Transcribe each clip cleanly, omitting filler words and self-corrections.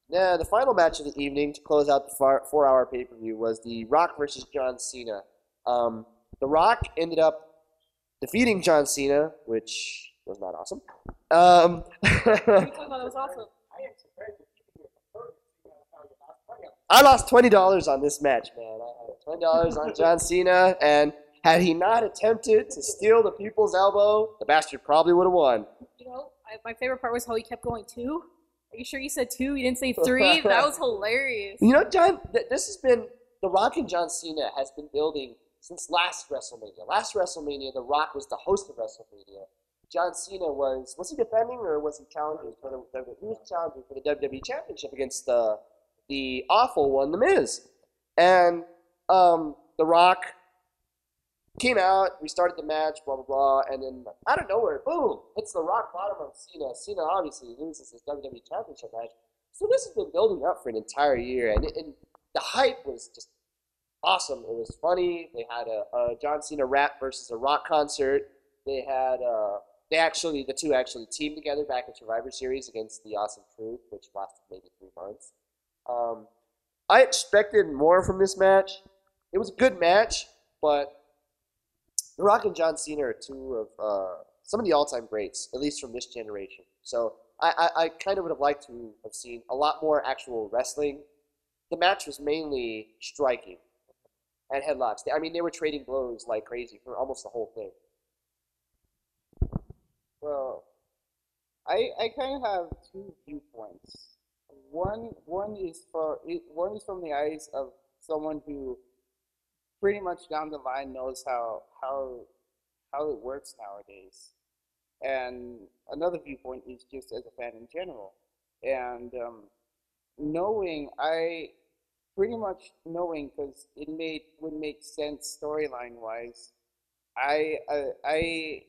Yeah, the final match of the evening to close out the 4-hour pay-per-view was The Rock versus John Cena. The Rock ended up defeating John Cena, which was not awesome. We talked about that was awesome. I lost $20 on this match, man. I had $20 on John Cena, and had he not attempted to steal the people's elbow, the bastard probably would have won. You know, my favorite part was how he kept going 2. Are you sure you said 2? You didn't say 3? That was hilarious. You know, John, this has been, The Rock and John Cena has been building since last WrestleMania. Last WrestleMania, The Rock was the host of WrestleMania. John Cena was he defending or was he challenging for he was challenging for the WWE Championship against the awful one, The Miz. And The Rock came out, we started the match, blah, blah, blah, and then out of nowhere, boom, hits the rock bottom of Cena. Cena obviously loses his WWE Championship match. So this has been building up for an entire year, and the hype was just awesome. It was funny. They had a John Cena rap versus a rock concert. They had the two actually teamed together back in Survivor Series against the Awesome Truth, which lasted maybe 3 months. I expected more from this match. It was a good match, but The Rock and John Cena are two of some of the all-time greats, at least from this generation. So I kind of would have liked to have seen a lot more actual wrestling. The match was mainly striking and headlocks. I mean, they were trading blows like crazy for almost the whole thing. Well, I kind of have 2 viewpoints. One is from the eyes of someone who pretty much down the line knows how it works nowadays, and another viewpoint is just as a fan in general, and pretty much knowing because would make sense storyline wise. I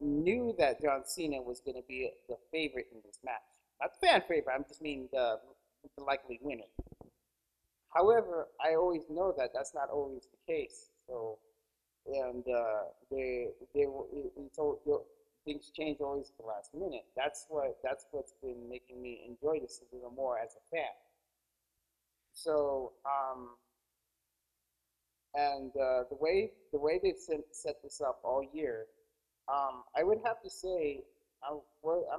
knew that John Cena was going to be the favorite in this match. Not the fan favorite, I'm just meaning the likely winner. However, I always know that that's not always the case. So, and things change always at the last minute. That's what's been making me enjoy this a little more as a fan. So, and the way they've set this up all year, I would have to say, I'm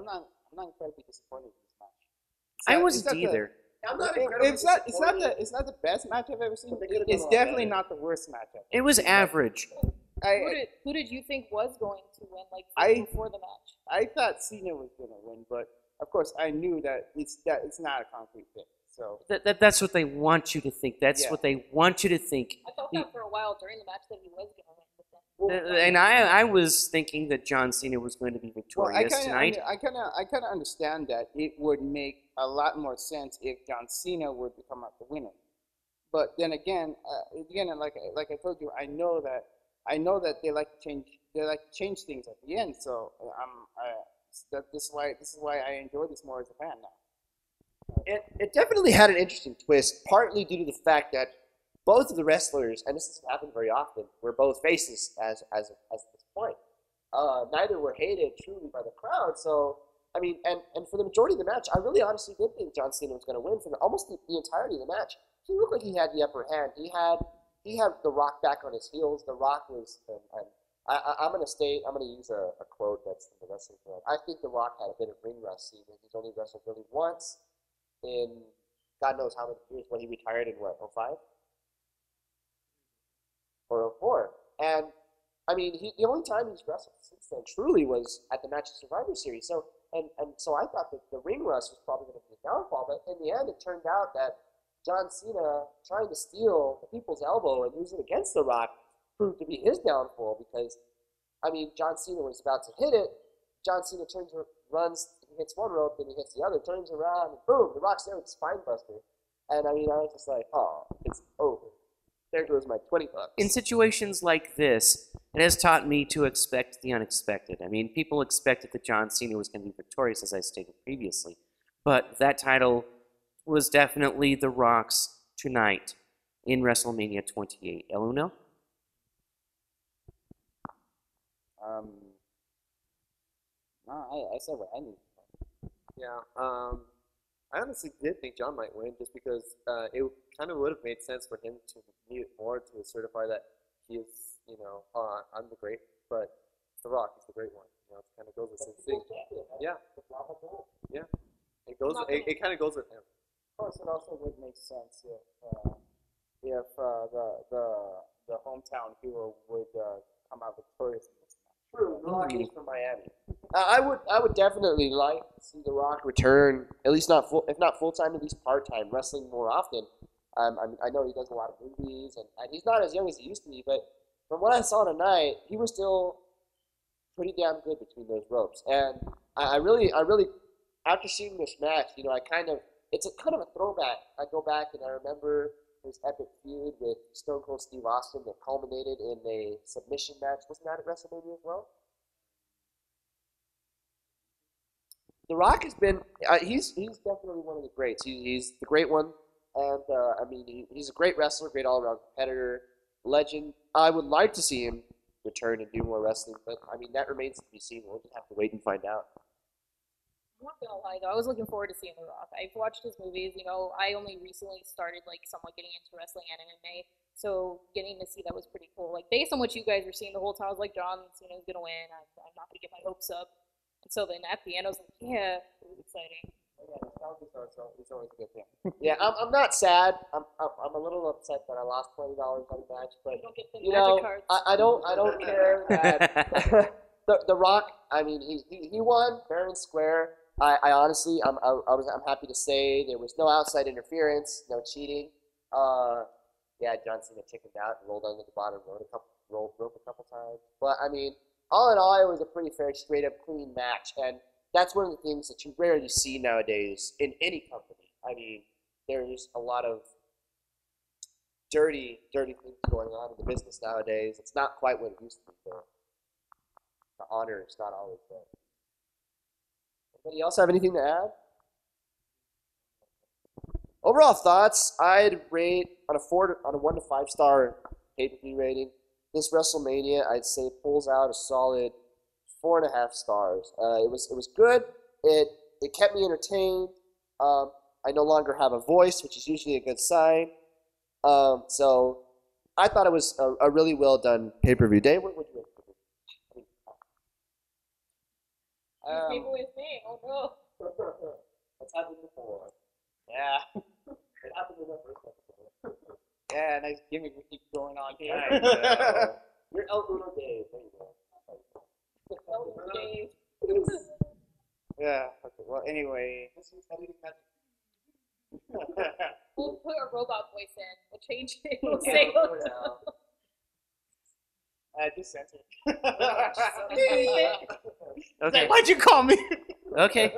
not incredibly disappointed in this match. I wasn't either. It's not the best match I've ever seen. It's definitely not the worst match I've ever It was average. Who did you think was going to win, before the match? I thought Cena was going to win, but of course I knew that it's not a concrete thing. So That's what they want you to think. That's what they want you to think. I felt that for a while during the match that he was going to win. And I was thinking that John Cena was going to be victorious tonight. I kind of understand that it would make a lot more sense if John Cena would come out the winner. But then again, like I told you, I know that they like to change things at the end. So this is why I enjoy this more as a fan now. It definitely had an interesting twist, partly due to the fact that both of the wrestlers, and this doesn't happen very often, were both faces as this point. Neither were hated truly by the crowd. So, I mean, and for the majority of the match, I really honestly did think John Cena was going to win for almost the entirety of the match. He looked like he had the upper hand. He had The Rock back on his heels. The Rock was, and I'm going to use a quote that's from the wrestling world. I think The Rock had a bit of ring rust. He's only wrestled really once in God knows how many years. When he retired in what, 05? Or 04. And, I mean, the only time he's wrestled since then truly was at the match of Survivor Series. So, and so I thought that the ring rust was probably going to be a downfall. But in the end, it turned out that John Cena trying to steal the people's elbow and use it against The Rock proved to be his downfall because, I mean, John Cena was about to hit it. John Cena runs, hits one rope, then he hits the other, turns around, and boom, The Rock's there with the spine buster. And, I mean, I was just like, oh, it's over. There goes my $20. In situations like this, it has taught me to expect the unexpected. I mean, people expected that John Cena was going to be victorious, as I stated previously. But that title was definitely The Rock's tonight in WrestleMania 28. El Uno? No, I said what I need. Yeah. I mean, I I honestly did think John might win just because it kind of would have made sense for him to need it more to certify that he is, I'm the great, but it's The Rock. He's the great one. It kind of goes with his thing. Yeah. Yeah. It kind of goes with him. Of course, it also would make sense if the hometown hero would come out victorious in this match. True, The Rock is from Miami. I would definitely like to see The Rock return, at least if not full time, at least part time, wrestling more often. I know he does a lot of movies, and he's not as young as he used to be, but from what I saw tonight, he was still pretty damn good between those ropes. And I really, after seeing this match, it's a kind of a throwback. I go back and I remember his epic feud with Stone Cold Steve Austin that culminated in a submission match. Wasn't that at WrestleMania as well? The Rock has been, he's definitely one of the greats. He's the great one. And, he's a great wrestler, great all-around competitor, legend. I would like to see him return and do more wrestling, but, that remains to be seen. We'll just have to wait and find out. I'm not gonna lie though, I was looking forward to seeing The Rock. I've watched his movies, I only recently started somewhat getting into wrestling and MMA, so getting to see that was pretty cool. Based on what you guys were seeing the whole time, I was like, John Cena's gonna win, I'm not gonna get my hopes up. And so then at the end I was like, yeah, it was exciting. Yeah, it's always a good thing. Yeah, I'm not sad. I'm a little upset that I lost $20 on the match, but You don't get the magic cards. I don't care that the Rock. He won fair and square. I honestly, I'm happy to say there was no outside interference, no cheating. John Cena chickened out and rolled under the bottom rope a couple times. But all in all, it was a pretty fair, straight up, clean match, and that's one of the things that you rarely see nowadays in any company. There's a lot of dirty things going on in the business nowadays. It's not quite what it used to be. The honor is not always there. Anybody else have anything to add? Overall thoughts, I'd rate on a 1 to 5 star pay-per-view rating. This WrestleMania, I'd say, pulls out a solid 4.5 stars. It was good. It kept me entertained. I no longer have a voice, which is usually a good sign. So I thought it was a really well done pay-per-view. Dave, what would you rate? People with me. Oh no. That's happened before. Yeah. It happened in the first episode. Yeah, nice gimmick we keep going on here. You're El Uno Dave. There you go. Dave. Yeah. Okay. Well, anyway. We'll put a robot voice in. We'll change it. We'll say Just censor. Okay. Why'd you call me? Okay.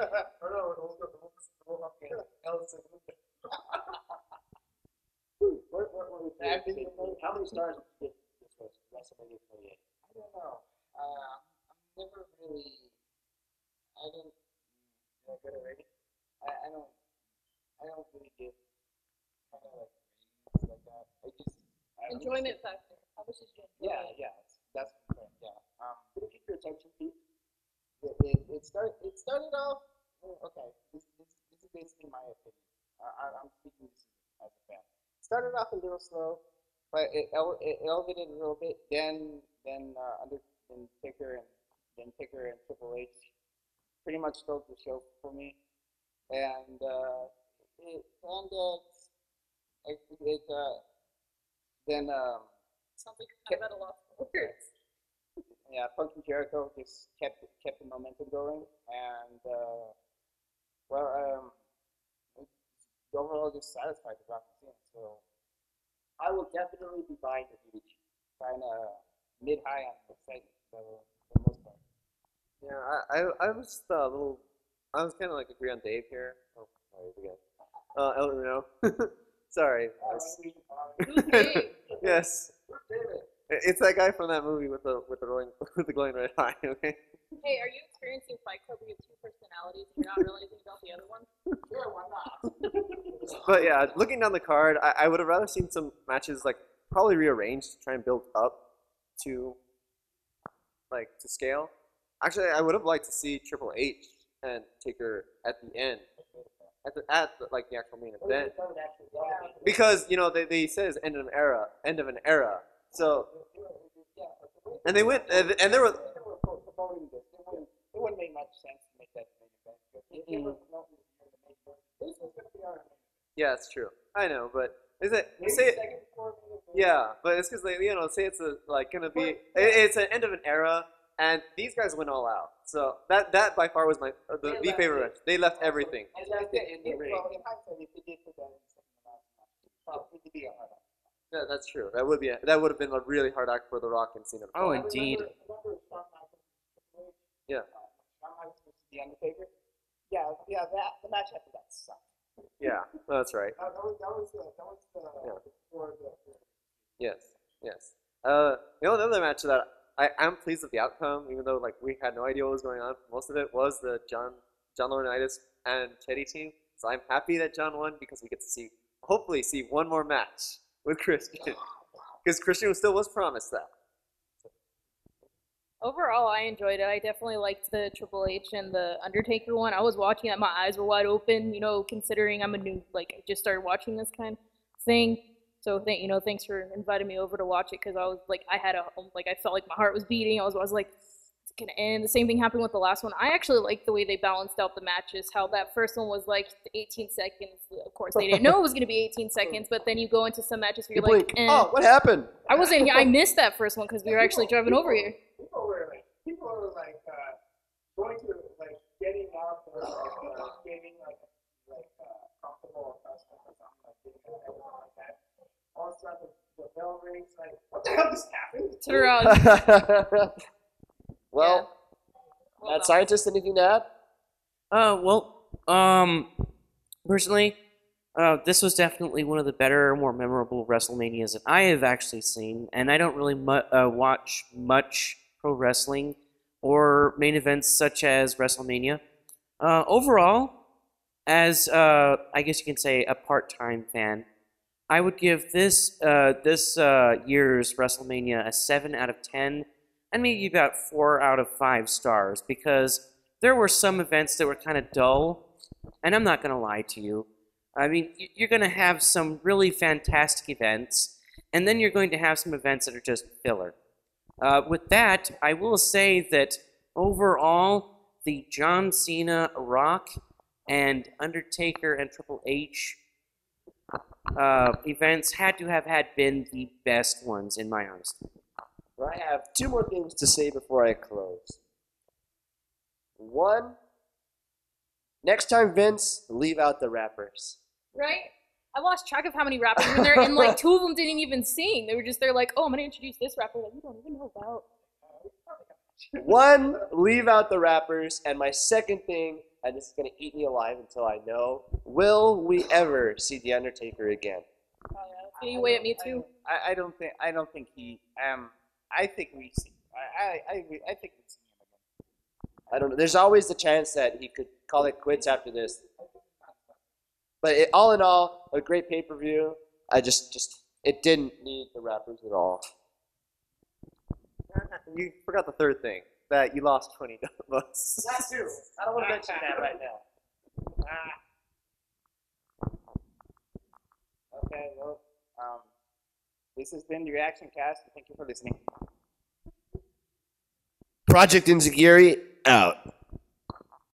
How many stars did this was WrestleMania 28? I don't know. I'm never really. I don't. Did I get a rating? I don't really give kind of ratings like that. enjoyment factor. How much is your enjoyment? Yeah. That's the point. Yeah. Did it keep your attention, Pete? It started off. Okay. This is basically my opinion. I'm speaking as a fan. Started off a little slow, but it elevated a little bit. Then Taker and Triple H pretty much stole the show for me, and then Sounds like I'm at a loss for words. yeah, Funky Jericho just kept the momentum going, and overall just satisfied with Rock and Cena. So I will definitely be buying the DVD. kind of mid-high on the excitement for the most part. Yeah, I was a little. I was kind of agree on Dave here. Oh, sorry again. El Uno. Sorry. Who's Dave? Yes. It's that guy from that movie with the glowing red eye. Okay. Hey, are you experiencing Fight Club where you have two personalities and you're not realizing about the other one? Sure, why not? But yeah, looking down the card, I would have rather seen some matches probably rearranged to try and build up to scale. Actually, I would have liked to see Triple H and Taker at the end. like the actual main event, because they said it's end of an era. So, and they went and there were. It wouldn't make much sense to make that the main event. Yeah, it's true. I know, but is it say it? Yeah, but it's because say it's gonna be it's an end of an era, and these guys went all out. So that by far was the favorite match. They left everything. Yeah, that's true. That would have been a really hard act for The Rock and Cena. Oh, indeed. Yeah. The Undertaker. Yeah. The match after that sucked. Yeah, that's right. That was Yes. The only other match that I'm pleased with the outcome, even though we had no idea what was going on. Most of it was the John Laurinaitis and Teddy team. So I'm happy that John won because we get to hopefully see one more match with Christian, because Christian still was promised that. Overall, I enjoyed it. I definitely liked the Triple H and the Undertaker one. I was watching it, my eyes were wide open, considering I'm a new, I just started watching this kind of thing. So, thanks for inviting me over to watch it, because I was, I felt like my heart was beating. I was like, it's gonna end. The same thing happened with the last one. I actually liked the way they balanced out the matches, how that first one was, 18 seconds. Of course, they didn't know it was gonna be 18 seconds, but then you go into some matches where you're like, oh, what happened? I wasn't here. I missed that first one, because we were actually driving over here. People were going to getting out or getting comfortable or something like that. All of a sudden the bell rings, what the hell just happened? Turn around. Well, Mad Scientist, anything to add? Personally, this was definitely one of the better, more memorable WrestleManias that I have actually seen, and I don't really watch much pro wrestling or main events such as WrestleMania. Overall, as I guess you can say a part-time fan, I would give this year's WrestleMania a 7 out of 10, and maybe about 4 out of 5 stars, because there were some events that were kind of dull, and I'm not going to lie to you. I mean, you're going to have some really fantastic events, and then you're going to have some events that are just filler. With that, I will say that overall, the John Cena, Rock, and Undertaker and Triple H events had to have been the best ones, in my honest opinion. Well, I have 2 more things to say before I close. 1, next time, Vince, leave out the rappers. Right? I lost track of how many rappers were there, and 2 of them didn't even sing. They were just there oh, I'm going to introduce this rapper that you don't even know about. 1, leave out the rappers. And my second thing, and this is going to eat me alive until I know, will we ever see The Undertaker again? Oh, yeah. That's getting away at me, too. I don't think he, I think we see, I think we see him again. I don't know. There's always the chance that he could call it quits after this. But all in all, a great pay-per-view. It didn't need the rappers at all. You forgot the third thing, that you lost $20. That's true. I don't want to mention that right now. Okay, well, this has been the Reaction Cast. Thank you for listening. Project Enzuigiri, out.